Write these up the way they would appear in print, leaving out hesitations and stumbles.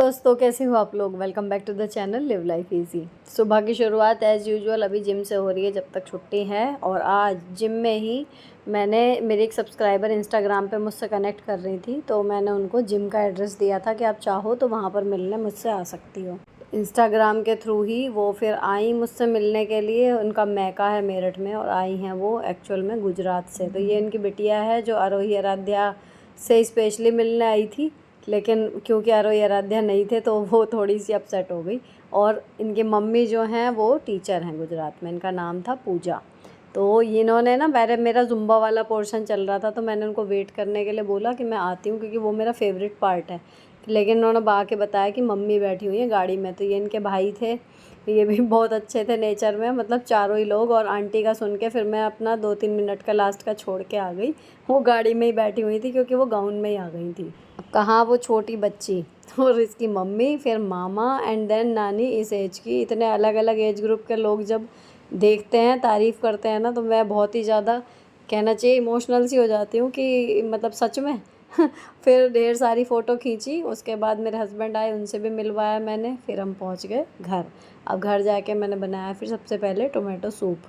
दोस्तों, कैसे हो आप लोग। Welcome back to the channel live life easy. सुबह की शुरुआत एज़ यूजुअल अभी जिम से हो रही है जब तक छुट्टी है। और आज जिम में ही मेरी एक सब्सक्राइबर इंस्टाग्राम पे मुझसे कनेक्ट कर रही थी, तो मैंने उनको जिम का एड्रेस दिया था कि आप चाहो तो वहाँ पर मिलने मुझसे आ सकती हो। इंस्टाग्राम के थ्रू ही वो फिर आई मुझसे मिलने के लिए। उनका मैका है मेरठ में और आई हैं वो एक्चुअल में गुजरात से। तो ये इनकी बिटिया है जो आरोही आराध्या से स्पेशली मिलने आई थी, लेकिन क्योंकि आरोही आराध्या नहीं थे तो वो थोड़ी सी अपसेट हो गई। और इनकी मम्मी जो हैं वो टीचर हैं गुजरात में। इनका नाम था पूजा। तो इन्होंने ना मेरा ज़ुम्बा वाला पोर्शन चल रहा था, तो मैंने उनको वेट करने के लिए बोला कि मैं आती हूँ क्योंकि वो मेरा फेवरेट पार्ट है। लेकिन उन्होंने आके बताया कि मम्मी बैठी हुई है गाड़ी में। तो ये इनके भाई थे, ये भी बहुत अच्छे थे नेचर में, मतलब चारों ही लोग। और आंटी का सुन के फिर मैं अपना 2-3 मिनट का लास्ट का छोड़ के आ गई। वो गाड़ी में ही बैठी हुई थी क्योंकि वो गाउन में ही आ गई थी। अब कहाँ वो छोटी बच्ची और इसकी मम्मी, फिर मामा एंड देन नानी इस एज की। इतने अलग अलग एज ग्रुप के लोग जब देखते हैं, तारीफ़ करते हैं ना, तो मैं बहुत ही ज़्यादा, कहना चाहिए, इमोशनल सी हो जाती हूँ कि मतलब सच में। फिर ढेर सारी फ़ोटो खींची। उसके बाद मेरे हस्बैंड आए, उनसे भी मिलवाया मैंने। फिर हम पहुँच गए घर। अब घर जाके मैंने बनाया फिर सबसे पहले टोमेटो सूप।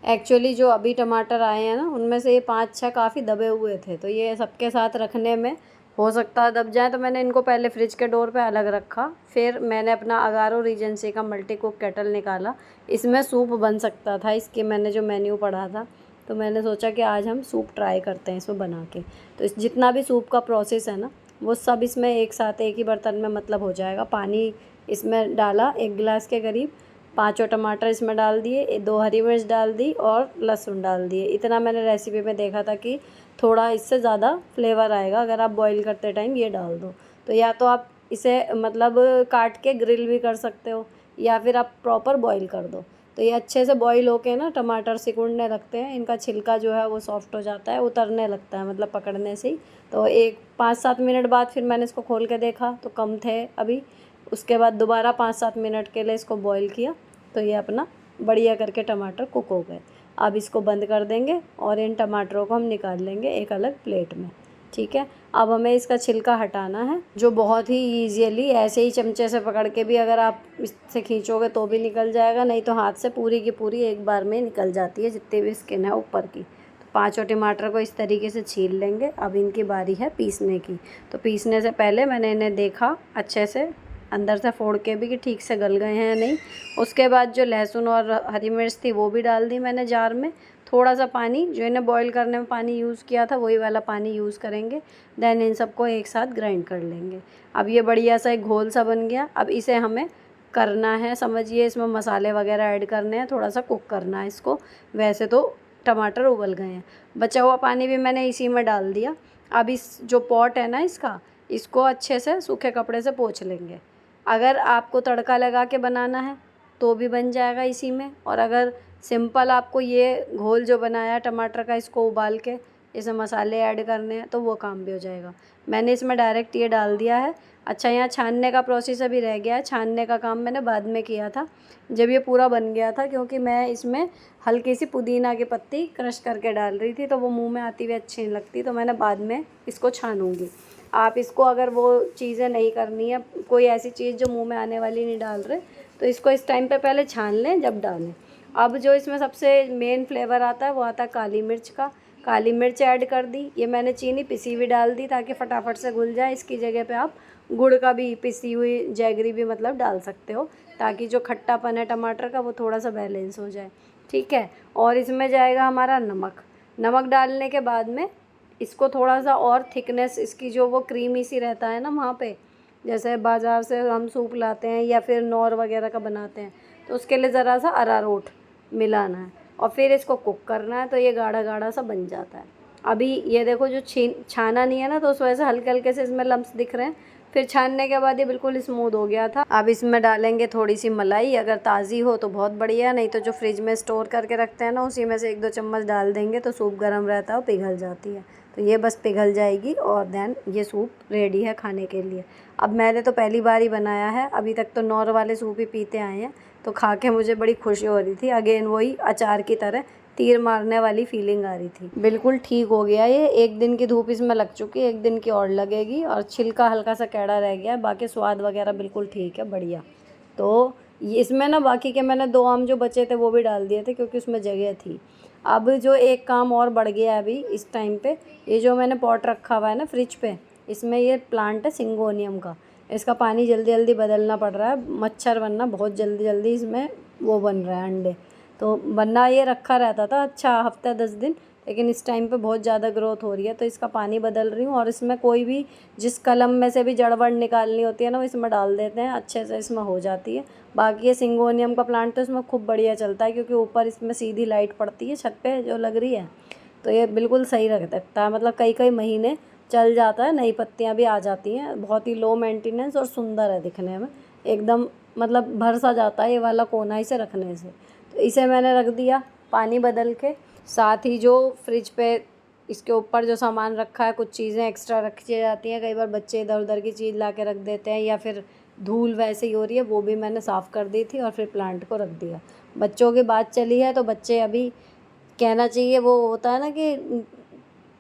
एक्चुअली जो अभी टमाटर आए हैं ना, उनमें से ये 5-6 काफ़ी दबे हुए थे, तो ये सबके साथ रखने में हो सकता है दब जाए। तो मैंने इनको पहले फ्रिज के डोर पे अलग रखा। फिर मैंने अपना अगारो रीजेंसी का मल्टी कुक केटल निकाला। इसमें सूप बन सकता था, इसके मैंने जो मेन्यू पढ़ा था, तो मैंने सोचा कि आज हम सूप ट्राई करते हैं इसमें बना के। तो इस जितना भी सूप का प्रोसेस है ना, वो सब इसमें एक साथ एक ही बर्तन में मतलब हो जाएगा। पानी इसमें डाला 1 गिलास के करीब, 5 टमाटर इसमें डाल दिए, 2 हरी मिर्च डाल दी और लहसुन डाल दिए। इतना मैंने रेसिपी में देखा था कि थोड़ा इससे ज़्यादा फ्लेवर आएगा अगर आप बॉईल करते टाइम ये डाल दो। तो या तो आप इसे मतलब काट के ग्रिल भी कर सकते हो, या फिर आप प्रॉपर बॉईल कर दो। तो ये अच्छे से बॉईल होके ना टमाटर सिकुड़ने लगते हैं, इनका छिलका जो है वो सॉफ्ट हो जाता है, उतरने लगता है मतलब पकड़ने से ही। तो एक 5-7 मिनट बाद फिर मैंने इसको खोल के देखा तो कम थे अभी। उसके बाद दोबारा 5-7 मिनट के लिए इसको बॉईल किया, तो ये अपना बढ़िया करके टमाटर कुक हो गए। अब इसको बंद कर देंगे और इन टमाटरों को हम निकाल लेंगे एक अलग प्लेट में। ठीक है। अब हमें इसका छिलका हटाना है, जो बहुत ही ईजीली ऐसे ही चमचे से पकड़ के भी अगर आप इससे खींचोगे तो भी निकल जाएगा, नहीं तो हाथ से पूरी की पूरी एक बार में निकल जाती है जितनी भी स्किन है ऊपर की। तो 5 टमाटर को इस तरीके से छील लेंगे। अब इनकी बारी है पीसने की। तो पीसने से पहले मैंने इन्हें देखा अच्छे से अंदर से फोड़ के भी कि ठीक से गल गए हैं या नहीं। उसके बाद जो लहसुन और हरी मिर्च थी वो भी डाल दी मैंने जार में। थोड़ा सा पानी, जो इन्हें बॉईल करने में पानी यूज़ किया था वही वाला पानी यूज़ करेंगे। देन इन सबको एक साथ ग्राइंड कर लेंगे। अब ये बढ़िया सा एक घोल सा बन गया। अब इसे हमें करना है, समझिए, इसमें मसाले वगैरह ऐड करने हैं, थोड़ा सा कुक करना है इसको। वैसे तो टमाटर उबल गए हैं, बचा हुआ पानी भी मैंने इसी में डाल दिया। अब इस जो पॉट है ना इसको अच्छे से सूखे कपड़े से पोंछ लेंगे। अगर आपको तड़का लगा के बनाना है तो भी बन जाएगा इसी में, और अगर सिंपल आपको ये घोल जो बनाया टमाटर का इसको उबाल के इसमें मसाले ऐड करने हैं तो वो काम भी हो जाएगा। मैंने इसमें डायरेक्ट ये डाल दिया है। अच्छा, यहाँ छानने का प्रोसेस अभी रह गया है। छानने का काम मैंने बाद में किया था जब ये पूरा बन गया था, क्योंकि मैं इसमें हल्की सी पुदीना की पत्ती क्रश करके डाल रही थी, तो वो मुंह में आती हुई अच्छी नहीं लगती, तो मैंने बाद में इसको छानूंगी। आप इसको अगर वो चीज़ें नहीं करनी है, कोई ऐसी चीज़ जो मुंह में आने वाली नहीं डाल रहे, तो इसको इस टाइम पे पहले छान लें जब डालें। अब जो इसमें सबसे मेन फ्लेवर आता है वो आता है काली मिर्च का। काली मिर्च ऐड कर दी। ये मैंने चीनी पिसी हुई डाल दी ताकि फटाफट से घुल जाए। इसकी जगह पे आप गुड़ का भी, पिसी हुई जैगरी भी मतलब डाल सकते हो, ताकि जो खट्टापन है टमाटर का वो थोड़ा सा बैलेंस हो जाए। ठीक है। और इसमें जाएगा हमारा नमक। नमक डालने के बाद में इसको थोड़ा सा और थिकनेस, इसकी जो वो क्रीमी सी रहता है ना वहाँ पे, जैसे बाज़ार से हम सूप लाते हैं या फिर नौर वगैरह का बनाते हैं, तो उसके लिए ज़रा सा अरारोट मिलाना है और फिर इसको कुक करना है, तो ये गाढ़ा गाढ़ा सा बन जाता है। अभी ये देखो, जो छाना नहीं है ना, तो उस वजह से हल्के हल्के से इसमें लम्स दिख रहे हैं। फिर छानने के बाद ये बिल्कुल स्मूथ हो गया था। अब इसमें डालेंगे थोड़ी सी मलाई, अगर ताज़ी हो तो बहुत बढ़िया, नहीं तो जो फ्रिज में स्टोर करके रखते हैं ना उसी में से 1-2 चम्मच डाल देंगे, तो सूप गर्म रहता है और पिघल जाती है। तो ये बस पिघल जाएगी और देन ये सूप रेडी है खाने के लिए। अब मैंने तो पहली बार ही बनाया है, अभी तक तो नौर वाले सूप ही पीते आए हैं, तो खा के मुझे बड़ी खुशी हो रही थी। अगेन वही अचार की तरह तीर मारने वाली फीलिंग आ रही थी। बिल्कुल ठीक हो गया ये, 1 दिन की धूप इसमें लग चुकी है, 1 दिन की और लगेगी और छिलका हल्का सा कैड़ा रह गया है, बाकी स्वाद वगैरह बिल्कुल ठीक है, बढ़िया। तो ये इसमें ना बाकी के मैंने 2 आम जो बचे थे वो भी डाल दिए थे क्योंकि उसमें जगह थी। अब जो एक काम और बढ़ गया है अभी इस टाइम पे, ये जो मैंने पॉट रखा हुआ है ना फ्रिज पे, इसमें ये प्लांट है सिंगोनियम का। इसका पानी जल्दी जल्दी बदलना पड़ रहा है, मच्छर वरना बहुत जल्दी जल्दी इसमें वो बन रहा है अंडे। तो वरना ये रखा रहता था अच्छा हफ्ता 10 दिन, लेकिन इस टाइम पे बहुत ज़्यादा ग्रोथ हो रही है तो इसका पानी बदल रही हूँ। और इसमें कोई भी जिस कलम में से भी जड़ वड़ निकालनी होती है ना वो इसमें डाल देते हैं, अच्छे से इसमें हो जाती है। बाकी ये सिंगोनियम का प्लांट तो इसमें खूब बढ़िया चलता है क्योंकि ऊपर इसमें सीधी लाइट पड़ती है छत पे जो लग रही है, तो ये बिल्कुल सही रखता है, मतलब कई कई महीने चल जाता है, नई पत्तियाँ भी आ जाती हैं। बहुत ही लो मेंटेनेंस और सुंदर है दिखने में, एकदम मतलब भर सा जाता है ये वाला कोना इसे रखने से। तो इसे मैंने रख दिया पानी बदल के। साथ ही जो फ्रिज पे इसके ऊपर जो सामान रखा है, कुछ चीज़ें एक्स्ट्रा रखी जाती हैं, कई बार बच्चे इधर उधर की चीज़ ला के रख देते हैं या फिर धूल वैसे ही हो रही है, वो भी मैंने साफ़ कर दी थी और फिर प्लांट को रख दिया। बच्चों की बात चली है तो बच्चे अभी कहना चाहिए वो होता है ना कि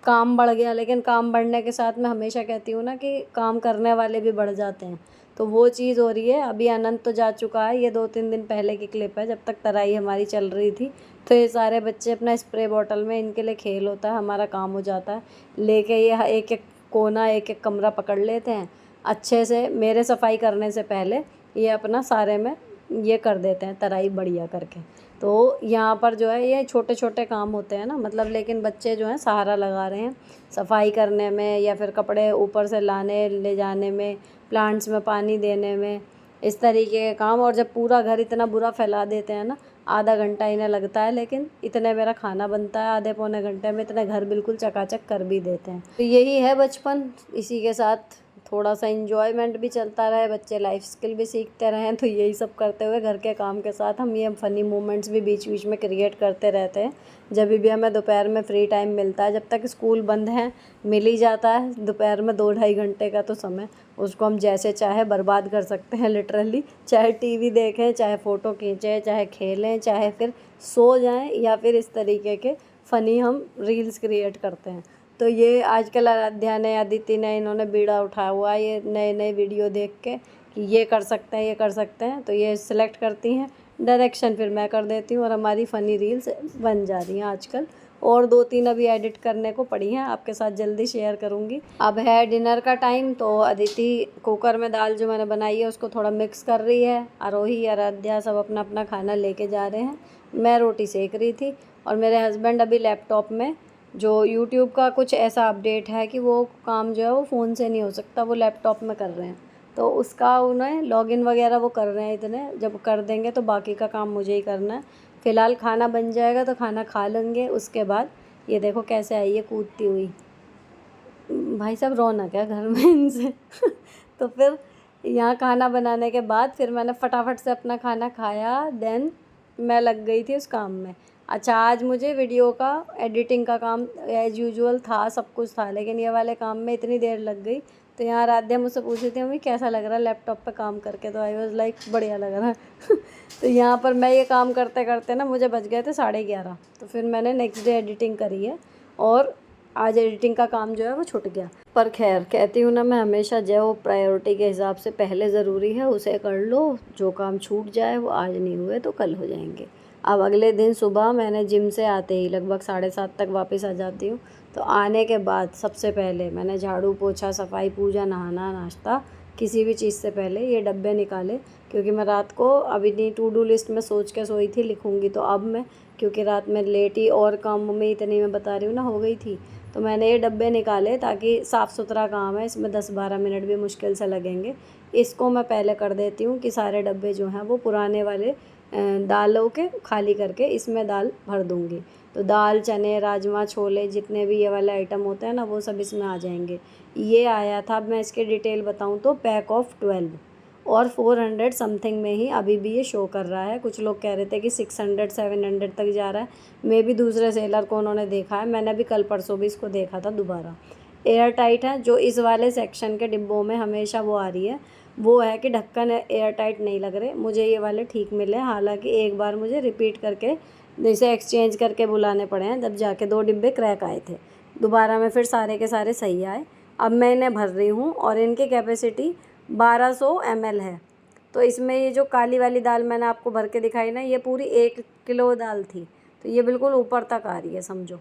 काम बढ़ गया, लेकिन काम बढ़ने के साथ मैं हमेशा कहती हूँ ना कि काम करने वाले भी बढ़ जाते हैं, तो वो चीज़ हो रही है। अभी अनंत तो जा चुका है, ये 2-3 दिन पहले की क्लिप है, जब तक तराई हमारी चल रही थी। तो ये सारे बच्चे अपना स्प्रे बॉटल में, इनके लिए खेल होता है, हमारा काम हो जाता है लेके ये एक एक कोना एक एक कमरा पकड़ लेते हैं अच्छे से। मेरे सफाई करने से पहले ये अपना सारे में ये कर देते हैं तराई बढ़िया करके। तो यहाँ पर जो है ये छोटे छोटे काम होते हैं ना, मतलब लेकिन बच्चे जो हैं सहारा लगा रहे हैं सफाई करने में या फिर कपड़े ऊपर से लाने ले जाने में, प्लांट्स में पानी देने में, इस तरीके के काम। और जब पूरा घर इतना बुरा फैला देते हैं ना, आधा घंटा इन्हें लगता है, लेकिन इतने मेरा खाना बनता है, आधे पौने घंटे में इतने घर बिल्कुल चकाचक कर भी देते हैं। तो यही है बचपन, इसी के साथ थोड़ा सा इंजॉयमेंट भी चलता रहे, बच्चे लाइफ स्किल भी सीखते रहें। तो यही सब करते हुए घर के काम के साथ हम ये फ़नी मोमेंट्स भी बीच बीच में क्रिएट करते रहते हैं। जब भी हमें दोपहर में फ्री टाइम मिलता है, जब तक स्कूल बंद है मिल ही जाता है दोपहर में 2-2.5 घंटे का तो समय, उसको हम जैसे चाहे बर्बाद कर सकते हैं लिटरली। चाहे टीवी देखें, चाहे फ़ोटो खींचें, चाहे खेलें, चाहे फिर सो जाएं, या फिर इस तरीके के फ़नी हम रील्स क्रिएट करते हैं। तो ये आजकल आराध्या ने, अदिति ने, इन्होंने बीड़ा उठाया हुआ है ये नए नए वीडियो देख के कि ये कर सकते हैं, ये कर सकते हैं, तो ये सिलेक्ट करती हैं डायरेक्शन, फिर मैं कर देती हूँ और हमारी फ़नी रील्स बन जा रही हैं आजकल। और 2-3 अभी एडिट करने को पड़ी हैं, आपके साथ जल्दी शेयर करूँगी। अब है डिनर का टाइम, तो अदिति कुकर में दाल जो मैंने बनाई है उसको थोड़ा मिक्स कर रही है, आरोही आराध्या सब अपना अपना खाना लेके जा रहे हैं, मैं रोटी सेक रही थी। और मेरे हस्बैंड अभी लैपटॉप में जो यूट्यूब का कुछ ऐसा अपडेट है कि वो काम जो है वो फ़ोन से नहीं हो सकता, वो लैपटॉप में कर रहे हैं, तो उसका उन्हें लॉगिन वगैरह वो कर रहे हैं। इतने जब कर देंगे तो बाकी का काम मुझे ही करना है। फ़िलहाल खाना बन जाएगा तो खाना खा लेंगे, उसके बाद ये देखो कैसे आई है कूदती हुई, भाई साहब रौनक है घर में इनसे। तो फिर यहाँ खाना बनाने के बाद फिर मैंने फटाफट से अपना खाना खाया, देन मैं लग गई थी उस काम में। अच्छा, आज मुझे वीडियो का एडिटिंग का काम एज़ यूजुअल था, सब कुछ था, लेकिन ये वाले काम में इतनी देर लग गई। तो यहाँ आराध्या मुझसे पूछ रही थी मम्मी कैसा लग रहा है लैपटॉप पे काम करके, तो आई वाज लाइक बढ़िया लग रहा है। तो यहाँ पर मैं ये काम करते करते ना मुझे बज गए थे 11:30, तो फिर मैंने नेक्स्ट डे एडिटिंग करी है और आज एडिटिंग का काम जो है वो छूट गया। पर खैर कहती हूँ ना मैं हमेशा, जो प्रायोरिटी के हिसाब से पहले ज़रूरी है उसे कर लो, जो काम छूट जाए वो आज नहीं हुए तो कल हो जाएंगे। अब अगले दिन सुबह मैंने जिम से आते ही लगभग 7:30 तक वापस आ जाती हूँ, तो आने के बाद सबसे पहले मैंने झाड़ू पोछा सफाई पूजा नहाना नाश्ता, किसी भी चीज़ से पहले ये डब्बे निकाले, क्योंकि मैं रात को अभी नहीं टू डू लिस्ट में सोच के सोई थी लिखूँगी, तो अब मैं क्योंकि रात में लेट ही और काम में इतनी मैं बता रही हूँ ना हो गई थी, तो मैंने ये डब्बे निकाले ताकि साफ़ सुथरा काम है, इसमें 10-12 मिनट भी मुश्किल से लगेंगे। इसको मैं पहले कर देती हूँ कि सारे डब्बे जो हैं वो पुराने वाले दालों के खाली करके इसमें दाल भर दूँगी। तो दाल चने राजमा छोले जितने भी ये वाले आइटम होते हैं ना वो सब इसमें आ जाएंगे। ये आया था, अब मैं इसकी डिटेल बताऊँ तो पैक ऑफ 12 और 400 समथिंग में ही अभी भी ये शो कर रहा है। कुछ लोग कह रहे थे कि 600-700 तक जा रहा है, मैं भी दूसरे सेलर को उन्होंने देखा है, मैंने भी कल परसों भी इसको देखा था दोबारा। एयर टाइट है, जो इस वाले सेक्शन के डिब्बों में हमेशा वो आ रही है वो है कि ढक्कन एयर टाइट नहीं लग रहे, मुझे ये वाले ठीक मिले। हालांकि एक बार मुझे रिपीट करके जैसे एक्सचेंज करके बुलाने पड़े हैं, जब जाके 2 डिब्बे क्रैक आए थे। दोबारा में फिर सारे के सारे सही आए। अब मैं इन्हें भर रही हूँ और इनकी कैपेसिटी 1200 ml है। तो इसमें ये जो काली वाली दाल मैंने आपको भर के दिखाई ना, ये पूरी 1 किलो दाल थी। तो ये बिल्कुल ऊपर तक आ रही है समझो,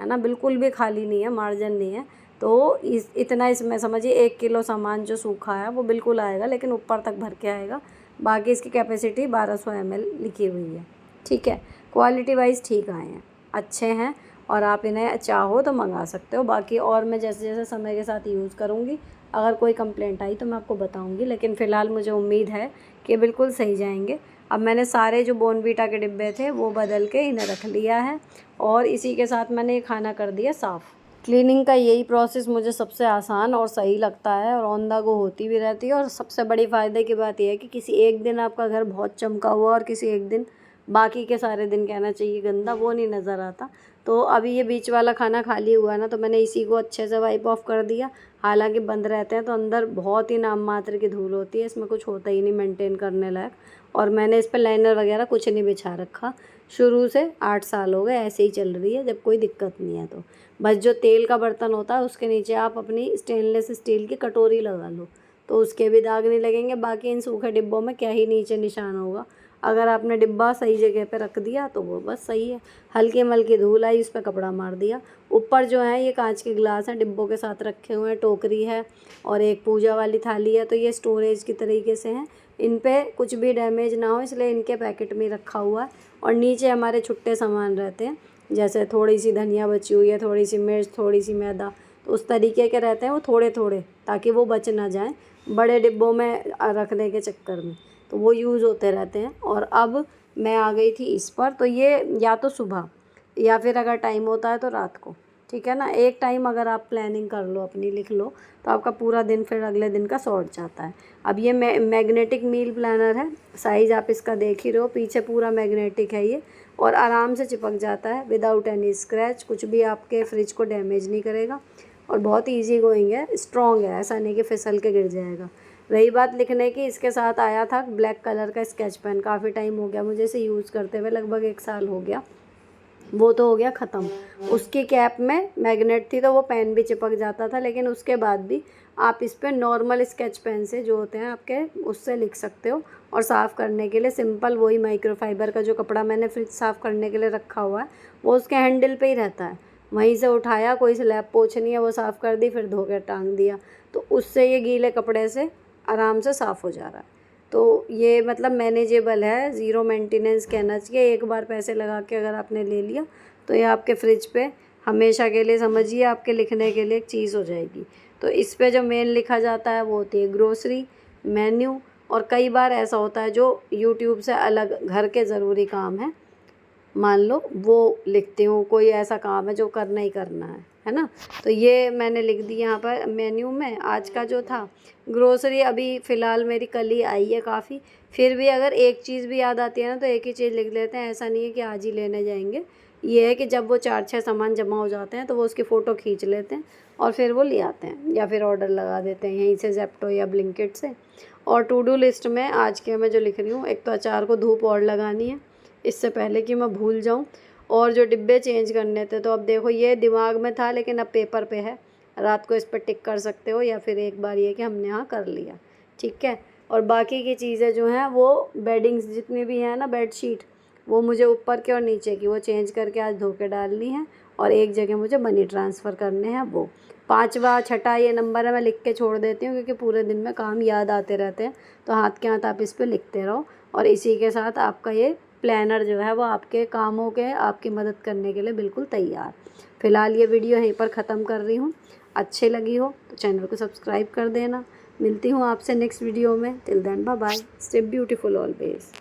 है ना, बिल्कुल भी खाली नहीं है, मार्जिन नहीं है। तो इतना इसमें समझिए 1 किलो सामान जो सूखा है वो बिल्कुल आएगा, लेकिन ऊपर तक भर के आएगा। बाकी इसकी कैपेसिटी 1200 ml लिखी हुई है। ठीक है, क्वालिटी वाइज ठीक आए हैं, अच्छे हैं, और आप इन्हें चाहो तो मंगा सकते हो। बाकी और मैं जैसे जैसे समय के साथ यूज़ करूँगी, अगर कोई कंप्लेंट आई तो मैं आपको बताऊँगी, लेकिन फ़िलहाल मुझे उम्मीद है कि बिल्कुल सही जाएंगे। अब मैंने सारे जो बॉर्नवीटा के डिब्बे थे वो बदल के इन्हें रख लिया है, और इसी के साथ मैंने ये खाना कर दिया साफ़। क्लीनिंग का यही प्रोसेस मुझे सबसे आसान और सही लगता है, और ऑन द गो होती भी रहती है। और सबसे बड़ी फ़ायदे की बात यह है कि किसी एक दिन आपका घर बहुत चमका हुआ और किसी एक दिन, बाकी के सारे दिन कहना चाहिए गंदा, वो नहीं नज़र आता। तो अभी ये बीच वाला खाना खाली हुआ ना, तो मैंने इसी को अच्छे से वाइप ऑफ कर दिया। हालांकि बंद रहते हैं तो अंदर बहुत ही नाम मात्र की धूल होती है, इसमें कुछ होता ही नहीं मेंटेन करने लायक। और मैंने इस पर लाइनर वगैरह कुछ नहीं बिछा रखा। शुरू से 8 साल हो गए ऐसे ही चल रही है, जब कोई दिक्कत नहीं है। तो बस जो तेल का बर्तन होता है उसके नीचे आप अपनी स्टेनलेस स्टील की कटोरी लगा लो, तो उसके भी दाग नहीं लगेंगे। बाकी इन सूखे डिब्बों में क्या ही नीचे निशान होगा, अगर आपने डिब्बा सही जगह पे रख दिया तो वो बस सही है। हल्की मल्की धूल आई, उस पर कपड़ा मार दिया। ऊपर जो है ये कांच के गिलास हैं, डिब्बों के साथ रखे हुए हैं, टोकरी है और एक पूजा वाली थाली है, तो ये स्टोरेज की तरीके से हैं। इन पे कुछ भी डैमेज ना हो इसलिए इनके पैकेट में रखा हुआ है। और नीचे हमारे छुट्टे सामान रहते हैं, जैसे थोड़ी सी धनिया बची हुई है, थोड़ी सी मिर्च, थोड़ी सी मैदा, तो उस तरीके के रहते हैं वो थोड़े थोड़े, ताकि वो बच ना जाएँ बड़े डिब्बों में रखने के चक्कर में, तो वो यूज़ होते रहते हैं। और अब मैं आ गई थी इस पर, तो ये या तो सुबह या फिर अगर टाइम होता है तो रात को, ठीक है ना। एक टाइम अगर आप प्लानिंग कर लो अपनी, लिख लो, तो आपका पूरा दिन फिर अगले दिन का सॉर्ट जाता है। अब ये मैग्नेटिक मील प्लानर है, साइज़ आप इसका देख ही रहे हो, पीछे पूरा मैग्नेटिक है ये, और आराम से चिपक जाता है विदाउट एनी स्क्रैच। कुछ भी आपके फ्रिज को डैमेज नहीं करेगा, और बहुत ईजी गोइंग है, स्ट्रॉन्ग है, ऐसा नहीं कि फिसल के गिर जाएगा। रही बात लिखने की, इसके साथ आया था ब्लैक कलर का स्केच पेन। काफ़ी टाइम हो गया मुझे इसे यूज़ करते हुए, लगभग 1 साल हो गया, वो तो हो गया ख़त्म। उसकी कैप में मैग्नेट थी तो वो पेन भी चिपक जाता था, लेकिन उसके बाद भी आप इस पर नॉर्मल स्केच पेन से जो होते हैं आपके, उससे लिख सकते हो। और साफ़ करने के लिए सिंपल वही माइक्रोफाइबर का जो कपड़ा मैंने फ्रिज साफ़ करने के लिए रखा हुआ है वो उसके हैंडल पे ही रहता है, वहीं से उठाया, कोई स्लैब पोंछनी है वो साफ़ कर दी, फिर धो के टांग दिया, तो उससे ये गीले कपड़े से आराम से साफ़ हो जा रहा है। तो ये मतलब मैनेजेबल है, ज़ीरो मेंटेनेंस कहना चाहिए। एक बार पैसे लगा के अगर आपने ले लिया तो ये आपके फ्रिज पे हमेशा के लिए, समझिए आपके लिखने के लिए एक चीज़ हो जाएगी। तो इस पे जो मेन लिखा जाता है वो होती है ग्रोसरी, मेन्यू, और कई बार ऐसा होता है जो यूट्यूब से अलग घर के ज़रूरी काम है, मान लो वो लिखती हूँ, कोई ऐसा काम है जो करना ही करना है ना, तो ये मैंने लिख दी यहाँ पर मेन्यू में। आज का जो था ग्रोसरी, अभी फ़िलहाल मेरी कल ही आई है काफ़ी, फिर भी अगर एक चीज़ भी याद आती है ना तो एक ही चीज़ लिख लेते हैं, ऐसा नहीं है कि आज ही लेने जाएंगे। ये है कि जब वो 4-6 सामान जमा हो जाते हैं तो वो उसकी फ़ोटो खींच लेते हैं और फिर वो ले आते हैं, या फिर ऑर्डर लगा देते हैं यहीं से ज़ेप्टो या ब्लिंकिट से। और टू डू लिस्ट में आज के मैं जो लिख रही हूँ, एक तो अचार को धूप और लगानी है इससे पहले कि मैं भूल जाऊं, और जो डिब्बे चेंज करने थे, तो अब देखो ये दिमाग में था लेकिन अब पेपर पे है, रात को इस पर टिक कर सकते हो, या फिर एक बार ये कि हमने यहाँ कर लिया, ठीक है। और बाकी की चीज़ें जो हैं वो बेडिंग्स जितनी भी हैं ना, बेडशीट, वो मुझे ऊपर के और नीचे की वो चेंज करके आज धो के डालनी है, और एक जगह मुझे मनी ट्रांसफ़र करने हैं। वो 5वां 6ठा ये नंबर है, मैं लिख के छोड़ देती हूँ क्योंकि पूरे दिन में काम याद आते रहते हैं, तो हाथ के हाथ आप इस पर लिखते रहो। और इसी के साथ आपका ये प्लानर जो है वो आपके कामों के, आपकी मदद करने के लिए बिल्कुल तैयार। फ़िलहाल ये वीडियो यहीं पर ख़त्म कर रही हूँ। अच्छी लगी हो तो चैनल को सब्सक्राइब कर देना। मिलती हूँ आपसे नेक्स्ट वीडियो में। Till then bye bye, stay beautiful always.